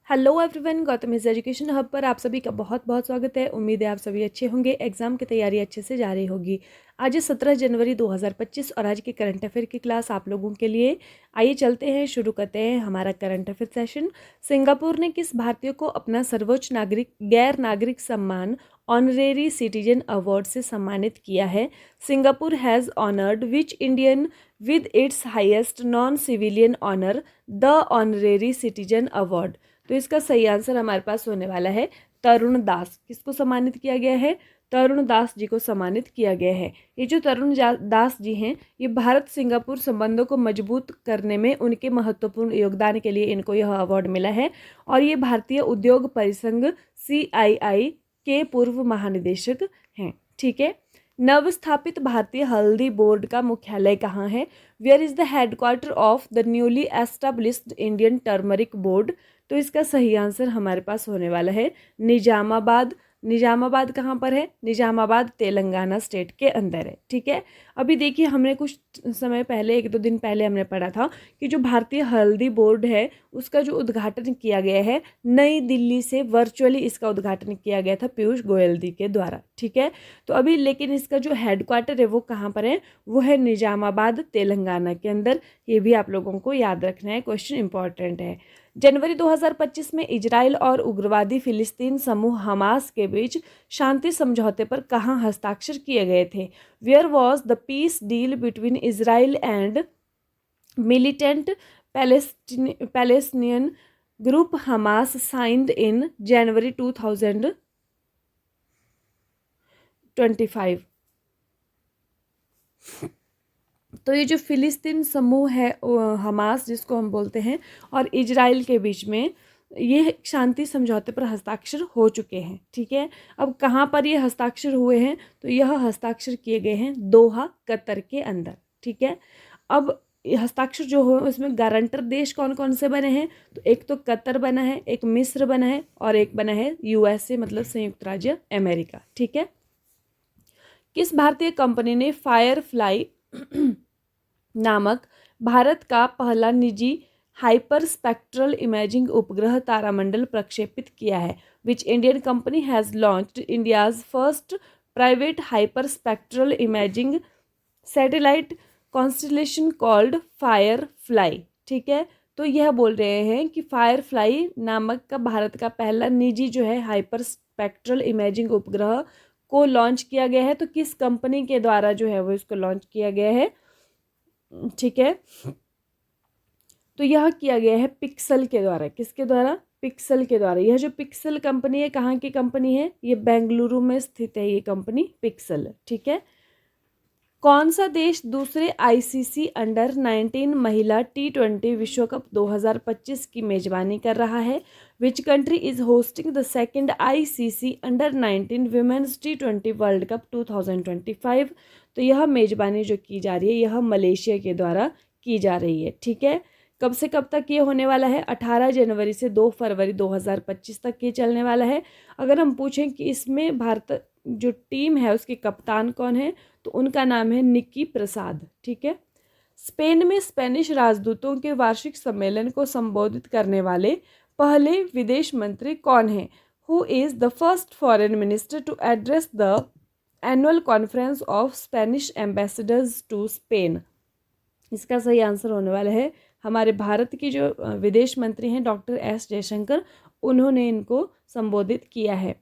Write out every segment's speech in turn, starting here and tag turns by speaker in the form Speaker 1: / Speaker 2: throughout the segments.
Speaker 1: Hello everyone, Gautam is education hub पर आप सभी का बहुत बहुत स्वागत है। उम्मीद है आप सभी अच्छे होंगे, एग्जाम की तैयारी अच्छे से जारी होगी। आज 17 जनवरी 2025 और आज के करंट अफेयर की क्लास आप लोगों के लिए। आइए चलते हैं, शुरू करते हैं हमारा करंट अफेयर सेशन। सिंगापुर ने किस भारतीय को अपना सर्वोच्च गैर नागरिक सम्मान ऑनरेरी सिटीजन अवार्ड से सम्मानित किया है? Singapore has honoured which Indian with its highest non civilian honour, the honorary citizen award? तो इसका सही आंसर हमारे पास होने वाला है तरुण दास। किसको सम्मानित किया गया है? तरुण दास जी को सम्मानित किया गया है। ये जो तरुण दास जी हैं, ये भारत सिंगापुर संबंधों को मजबूत करने में उनके महत्वपूर्ण योगदान के लिए इनको यह अवार्ड मिला है। और ये भारतीय उद्योग परिसंघ CII के पूर्व महानिदेशक हैं। ठीक है। नवस्थापित भारतीय हल्दी बोर्ड का मुख्यालय कहाँ है? Where is the headquarter of the newly established Indian turmeric board? तो इसका सही आंसर हमारे पास होने वाला है निजामाबाद। निजामाबाद कहाँ पर है? निजामाबाद तेलंगाना स्टेट के अंदर है। ठीक है। अभी देखिए, हमने कुछ समय पहले, 1-2 दिन पहले हमने पढ़ा था कि जो भारतीय हल्दी बोर्ड है उसका जो उद्घाटन किया गया है नई दिल्ली से वर्चुअली, इसका उद्घाटन किया गया था पीयूष गोयल जी के द्वारा। ठीक है। तो अभी लेकिन इसका जो हेडक्वार्टर है वो कहाँ पर है? वो है निजामाबाद तेलंगाना के अंदर। ये भी आप लोगों को याद रखना है, क्वेश्चन इंपॉर्टेंट है। जनवरी 2025 में इजराइल और उग्रवादी फिलिस्तीन समूह हमास के बीच शांति समझौते पर कहाँ हस्ताक्षर किए गए थे? Where was the peace deal between Israel and militant Palestinian group Hamas signed in January 2025? तो ये जो फिलिस्तीन समूह है हमास जिसको हम बोलते हैं, और इजराइल के बीच में ये शांति समझौते पर हस्ताक्षर हो चुके हैं। ठीक है। अब कहाँ पर ये हस्ताक्षर हुए हैं? तो यह हस्ताक्षर किए गए हैं दोहा, कतर के अंदर। ठीक है। अब हस्ताक्षर जो हो उसमें गारंटर देश कौन कौन से बने हैं? तो एक तो कतर बना है, एक मिस्र बना है, और एक बना है USA मतलब संयुक्त राज्य अमेरिका। ठीक है। किस भारतीय कंपनी ने फायरफ्लाई नामक भारत का पहला निजी हाइपर स्पेक्ट्रल इमेजिंग उपग्रह तारामंडल प्रक्षेपित किया है? Which Indian company has launched India's first private hyper spectral imaging satellite constellation called Firefly? ठीक है। तो यह बोल रहे हैं कि फायरफ्लाई नामक का भारत का पहला निजी जो है हाइपर स्पेक्ट्रल इमेजिंग उपग्रह को लॉन्च किया गया है। तो किस कंपनी के द्वारा जो है वो इसको लॉन्च किया गया है? ठीक है। तो यह किया गया है पिक्सल के द्वारा। किसके द्वारा? पिक्सल के द्वारा। यह जो पिक्सल कंपनी है, कहाँ की कंपनी है? ये बेंगलुरु में स्थित है ये कंपनी पिक्सल। ठीक है। कौन सा देश दूसरे ICC अंडर-19 महिला T20 विश्व कप 2025 की मेजबानी कर रहा है? Which country is hosting the second ICC under-19 women's T20 world cup 2025? तो यह मेजबानी जो की जा रही है यह मलेशिया के द्वारा की जा रही है। ठीक है। कब से कब तक ये होने वाला है? 18 जनवरी से 2 फरवरी 2025 तक ये चलने वाला है। अगर हम पूछें कि इसमें भारत जो टीम है उसके कप्तान कौन है, तो उनका नाम है निक्की प्रसाद। ठीक है। स्पेन में स्पेनिश राजदूतों के वार्षिक सम्मेलन को संबोधित करने वाले पहले विदेश मंत्री कौन है? Who is the first foreign minister to address the annual conference of Spanish ambassadors to Spain? इसका सही आंसर होने वाला है हमारे भारत की जो विदेश मंत्री हैं डॉक्टर S जयशंकर, उन्होंने इनको संबोधित किया है।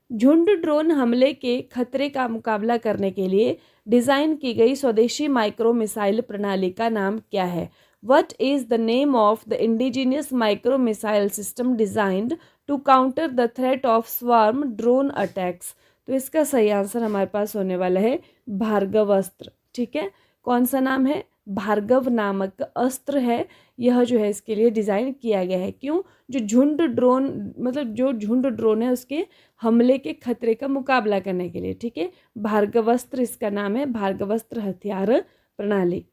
Speaker 1: झुंड ड्रोन हमले के खतरे का मुकाबला करने के लिए डिज़ाइन की गई स्वदेशी माइक्रो मिसाइल प्रणाली का नाम क्या है? What is the name of the indigenous micro missile system designed to counter the threat of swarm drone attacks? तो इसका सही आंसर हमारे पास होने वाला है भार्गव अस्त्र। ठीक है। कौन सा नाम है? भार्गव नामक अस्त्र है, यह जो है इसके लिए डिज़ाइन किया गया है। क्यों? जो झुंड ड्रोन मतलब जो झुंड ड्रोन है उसके हमले के खतरे का मुकाबला करने के लिए। ठीक है। भार्गवस्त्र इसका नाम है, भार्गवस्त्र हथियार प्रणाली।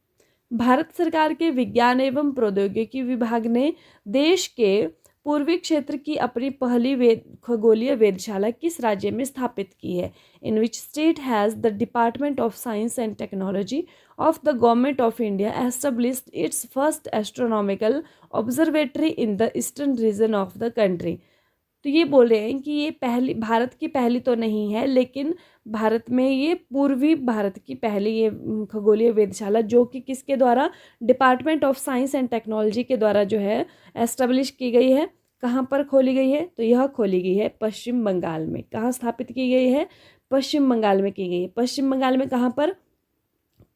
Speaker 1: भारत सरकार के विज्ञान एवं प्रौद्योगिकी विभाग ने देश के पूर्वी क्षेत्र की अपनी पहली खगोलीय वेधशाला किस राज्य में स्थापित की है? In which state has the Department of Science and Technology of the Government of India established its first astronomical observatory in the eastern region of the country. तो ये बोल रहे हैं कि ये पहली, भारत की पहली तो नहीं है, लेकिन भारत में ये पूर्वी भारत की पहली ये खगोलीय वेधशाला, जो कि किसके द्वारा, department of Science and technology के द्वारा जो है एस्टेब्लिश की गई है। कहाँ पर खोली गई है, तो यह खोली गई है पश्चिम बंगाल में। कहाँ स्थापित की गई है, पश्चिम बंगाल में की गई है। पश्चिम बंगाल में कहाँ पर,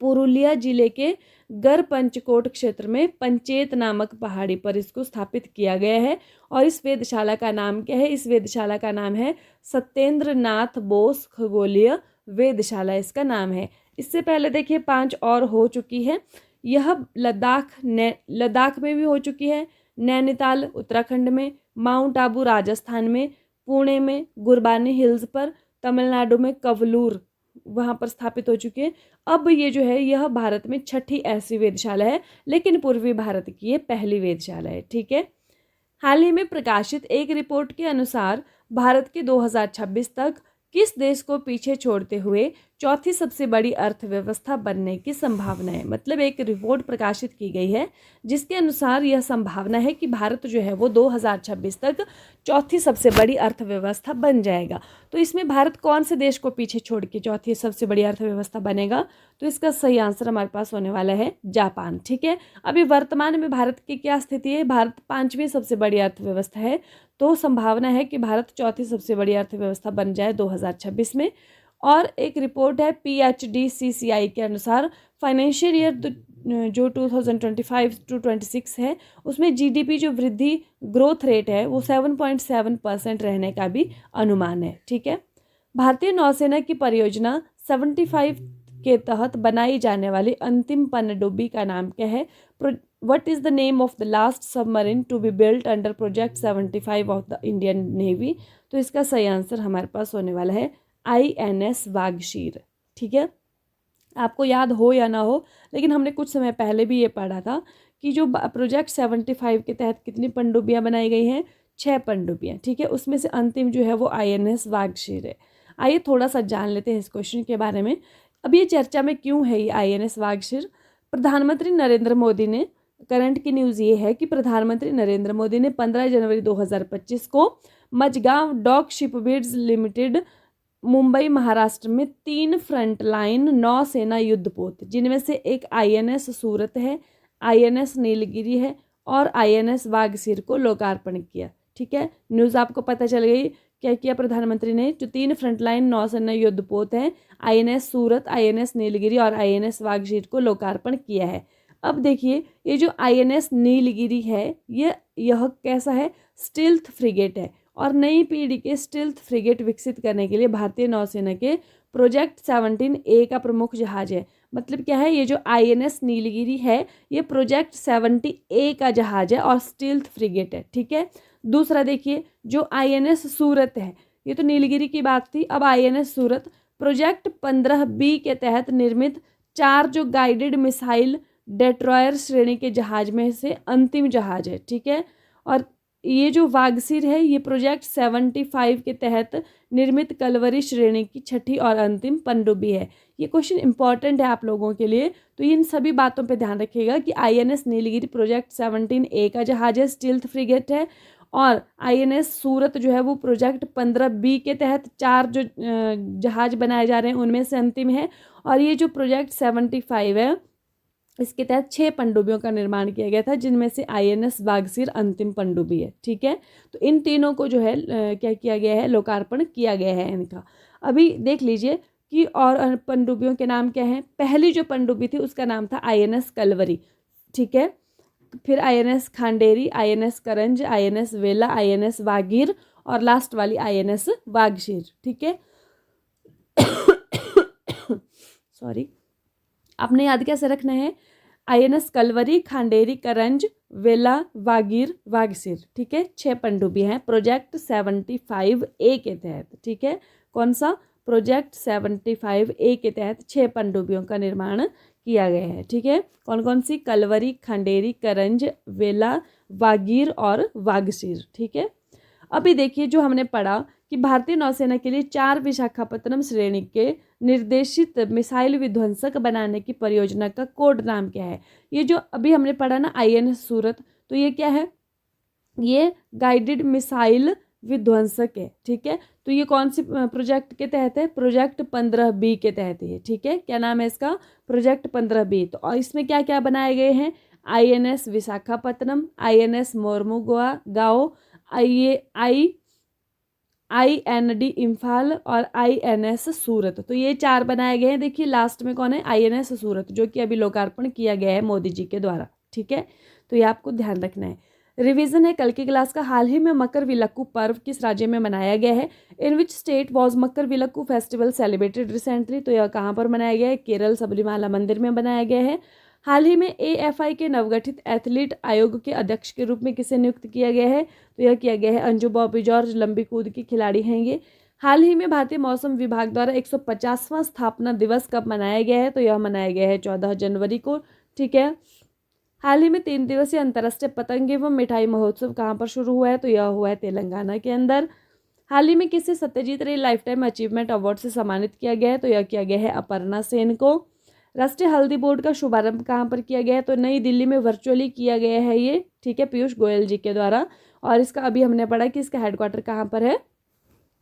Speaker 1: पुरुलिया जिले के गढ़पंचकोट क्षेत्र में पंचेत नामक पहाड़ी पर इसको स्थापित किया गया है। और इस वेधशाला का नाम क्या है, इस वेधशाला का नाम है सत्येंद्र नाथ बोस खगोलीय वेधशाला, इसका नाम है। इससे पहले देखिए 5 और हो चुकी है। यह लद्दाख में भी हो चुकी है, नैनीताल उत्तराखंड में, माउंट आबू राजस्थान में, पुणे में गुरबानी हिल्स पर, तमिलनाडु में कवलूर वहाँ पर स्थापित हो चुकी है। अब ये जो है यह भारत में 6ठी ऐसी वेधशाला है, लेकिन पूर्वी भारत की ये पहली वेधशाला है। ठीक है। हाल ही में प्रकाशित एक रिपोर्ट के अनुसार भारत के 2026 तक किस देश को पीछे छोड़ते हुए चौथी सबसे बड़ी अर्थव्यवस्था बनने की संभावना है। मतलब एक रिपोर्ट प्रकाशित की गई है जिसके अनुसार यह संभावना है कि भारत जो है वो 2026 तक चौथी सबसे बड़ी अर्थव्यवस्था बन जाएगा। तो इसमें भारत कौन से देश को पीछे छोड़ के चौथी सबसे बड़ी अर्थव्यवस्था बनेगा, तो इसका सही आंसर हमारे पास होने वाला है जापान। ठीक है। अभी वर्तमान में भारत की क्या स्थिति है, भारत 5वीं सबसे बड़ी अर्थव्यवस्था है, तो संभावना है कि भारत चौथी सबसे बड़ी अर्थव्यवस्था बन जाए 2026 में। और एक रिपोर्ट है PHDCCI के अनुसार फाइनेंशियल ईयर जो 2025 to 26 है, उसमें GDP जो वृद्धि ग्रोथ रेट है वो 7.7% रहने का भी अनुमान है। ठीक है। भारतीय नौसेना की परियोजना 75 के तहत बनाई जाने वाली अंतिम पनडुब्बी का नाम क्या है। What is the name of the last submarine to be built under Project 75 of the Indian Navy? तो इसका सही आंसर हमारे पास होने वाला है INS वागशीर। ठीक है। आपको याद हो या ना हो, लेकिन हमने कुछ समय पहले भी ये पढ़ा था कि जो प्रोजेक्ट 75 के तहत कितनी पनडुब्बियाँ बनाई गई हैं, 6 पनडुब्बियाँ। ठीक है। उसमें से अंतिम जो है वो INS वागशीर है। आइए थोड़ा सा जान लेते हैं इस क्वेश्चन के बारे में। अब ये चर्चा में क्यों है ये INS वागशीर। प्रधानमंत्री नरेंद्र मोदी ने, करंट की न्यूज़ ये है कि प्रधानमंत्री नरेंद्र मोदी ने 15 जनवरी 2025 को Mazagon dock shipbuilders limited Mumbai Maharashtra में 3 फ्रंटलाइन नौसेना युद्धपोत, जिनमें से एक INS सूरत है, INS नीलगिरी है और INS वागशीर को लोकार्पण किया। ठीक है। न्यूज़ आपको पता चल गई। क्या किया प्रधानमंत्री ने, जो 3 फ्रंटलाइन नौसेना युद्धपोत हैं, INS सूरत, INS नीलगिरी और INS वागशीर को लोकार्पण किया है। अब देखिए ये जो INS नीलगिरी है यह कैसा है, स्टील्थ फ्रिगेट है, और नई पीढ़ी के स्टील्थ फ्रिगेट विकसित करने के लिए भारतीय नौसेना के प्रोजेक्ट 17A का प्रमुख जहाज है। मतलब क्या है, ये जो INS नीलगिरी है ये प्रोजेक्ट 70A का जहाज है और स्टील्थ फ्रिगेट है। ठीक है। दूसरा देखिए जो INS सूरत है, ये तो नीलगिरी की बात थी, अब INS सूरत प्रोजेक्ट 15B के तहत निर्मित 4 जो गाइडेड मिसाइल डेट्रॉयर श्रेणी के जहाज में से अंतिम जहाज है। ठीक है। और ये जो वागशीर है ये प्रोजेक्ट 75 के तहत निर्मित कलवरी श्रेणी की 6ठी और अंतिम पनडुब्बी है। ये क्वेश्चन इंपॉर्टेंट है आप लोगों के लिए, तो इन सभी बातों पे ध्यान रखिएगा कि INS नीलगिरी प्रोजेक्ट 17A का जहाज है, स्टील्थ फ्रिगेट है, और INS सूरत जो है वो प्रोजेक्ट 15B के तहत 4 जो जहाज बनाए जा रहे हैं उनमें से अंतिम है। और ये जो प्रोजेक्ट 75 है इसके तहत 6 पनडुब्बियों का निर्माण किया गया था, जिनमें से INS वागशीर अंतिम पनडुब्बी है। ठीक है। तो इन तीनों को जो है क्या किया गया है, लोकार्पण किया गया है इनका। अभी देख लीजिए कि और पनडुब्बियों के नाम क्या हैं। पहली जो पनडुब्बी थी उसका नाम था INS कलवरी। ठीक है। फिर INS खांडेरी, INS करंज, INS वेला, INS वागीर और लास्ट वाली INS वागशीर। ठीक है। सॉरी, आपने याद कैसे रखना है, INS कलवरी, खांडेरी, करंज, वेला, वागीर, वागशीर। ठीक है। 6 पनडुब्बी हैं प्रोजेक्ट 75A के तहत। ठीक है। कौन सा, प्रोजेक्ट 75A के तहत 6 पनडुब्बियों का निर्माण किया गया है। ठीक है। कौन कौन सी, कलवरी, खांडेरी, करंज, वेला, वागीर और वागशीर। ठीक है। अभी देखिए जो हमने पढ़ा कि भारतीय नौसेना के लिए 4 विशाखापत्तनम श्रेणी के निर्देशित मिसाइल विध्वंसक बनाने की परियोजना का कोड नाम क्या है? ये जो अभी हमने पढ़ा ना INS सूरत, तो ये क्या है? ये गाइडेड मिसाइल विध्वंसक है, ठीक है। तो ये कौन सी प्रोजेक्ट के तहत है? प्रोजेक्ट 15B के तहत है, ठीक है। क्या नाम है इसका? Project 15B। तो और इसमें क्या क्या बनाए गए हैं? INS विशाखापत्तनम, INS मोरमुगाओ गाओ, IND इम्फाल और INS सूरत। तो ये 4 बनाए गए हैं। देखिए लास्ट में कौन है? INS सूरत, जो कि अभी लोकार्पण किया गया है मोदी जी के द्वारा, ठीक है। तो ये आपको ध्यान रखना है। रिवीजन है कल की क्लास का। हाल ही में मकर विलक्कू पर्व किस राज्य में मनाया गया है? In which state was Makar Vilakku festival celebrated recently? तो यह कहाँ पर मनाया गया है? केरल सबरीमाला मंदिर में मनाया गया है। हाल ही में AFI के नवगठित एथलीट आयोग के अध्यक्ष के रूप में किसे नियुक्त किया गया है? तो यह किया गया है अंजू बॉबी जॉर्ज, लंबी कूद की खिलाड़ी हैं ये। हाल ही में भारतीय मौसम विभाग द्वारा 150वां स्थापना दिवस कब मनाया गया है? तो यह मनाया गया है 14 जनवरी को, ठीक है। हाल ही में 3 दिवसीय अंतर्राष्ट्रीय पतंग एवं मिठाई महोत्सव कहाँ पर शुरू हुआ है? तो यह हुआ है तेलंगाना के अंदर। हाल ही में किसे सत्यजीत रे लाइफ टाइम अचीवमेंट अवार्ड से सम्मानित किया गया है? तो यह किया गया है अपर्णा सेन को। राष्ट्रीय हल्दी बोर्ड का शुभारंभ कहाँ पर किया गया है? तो नई दिल्ली में वर्चुअली किया गया है ये, ठीक है, पीयूष गोयल जी के द्वारा। और इसका अभी हमने पढ़ा कि इसका हेडक्वार्टर कहाँ पर है?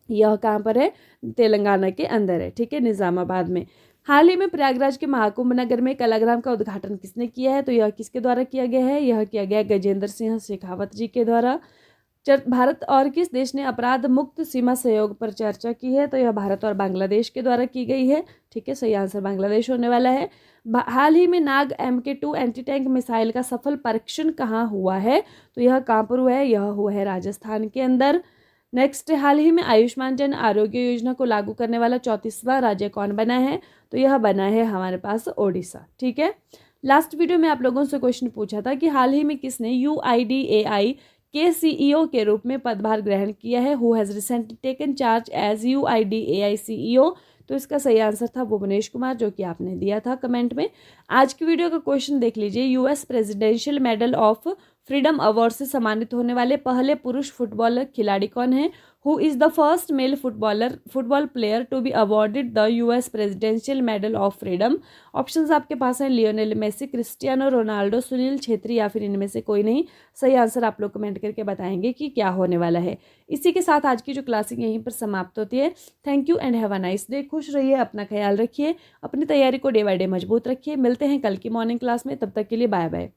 Speaker 1: यह कहाँ पर है? तेलंगाना के अंदर है, ठीक है, निजामाबाद में। हाल ही में प्रयागराज के महाकुंभ नगर में कलाग्राम का उद्घाटन किसने किया है? तो यह किसके द्वारा किया गया है? यह किया गया है गजेंद्र सिंह शेखावत जी के द्वारा। भारत और किस देश ने अपराध मुक्त सीमा सहयोग पर चर्चा की है? तो यह भारत और बांग्लादेश के द्वारा की गई है, ठीक है। सही आंसर बांग्लादेश होने वाला है। हाल ही में नाग MK2 एंटी टैंक मिसाइल का सफल परीक्षण कहाँ हुआ है? तो यह कहाँ पर हुआ है? यह हुआ है राजस्थान के अंदर। नेक्स्ट, हाल ही में आयुष्मान जन आरोग्य योजना को लागू करने वाला 34वां राज्य कौन बना है? तो यह बना है हमारे पास ओडिशा, ठीक है। लास्ट वीडियो में आप लोगों से क्वेश्चन पूछा था कि हाल ही में किसने UIDAI के CEO के रूप में पदभार ग्रहण किया है? Who has recently taken charge as UIDAI CEO? तो इसका सही आंसर था भुवनेश कुमार, जो कि आपने दिया था कमेंट में। आज की वीडियो का क्वेश्चन देख लीजिए। US presidential medal of freedom award से सम्मानित होने वाले पहले पुरुष फुटबॉलर खिलाड़ी कौन है? Who is the first male football player to be awarded the US presidential medal of freedom? Options आपके पास हैं Lionel Messi, Cristiano Ronaldo, Sunil Chhetri या फिर इनमें से कोई नहीं। सही आंसर आप लोग कमेंट करके बताएंगे कि क्या होने वाला है। इसी के साथ आज की जो क्लासिंग यहीं पर समाप्त होती है। Thank you and have a nice day. खुश रहिए, अपना ख्याल रखिए, अपनी तैयारी को डे बाय डे मजबूत रखिए। मिलते हैं कल की मॉर्निंग क्लास में, तब तक के लिए बाय बाय।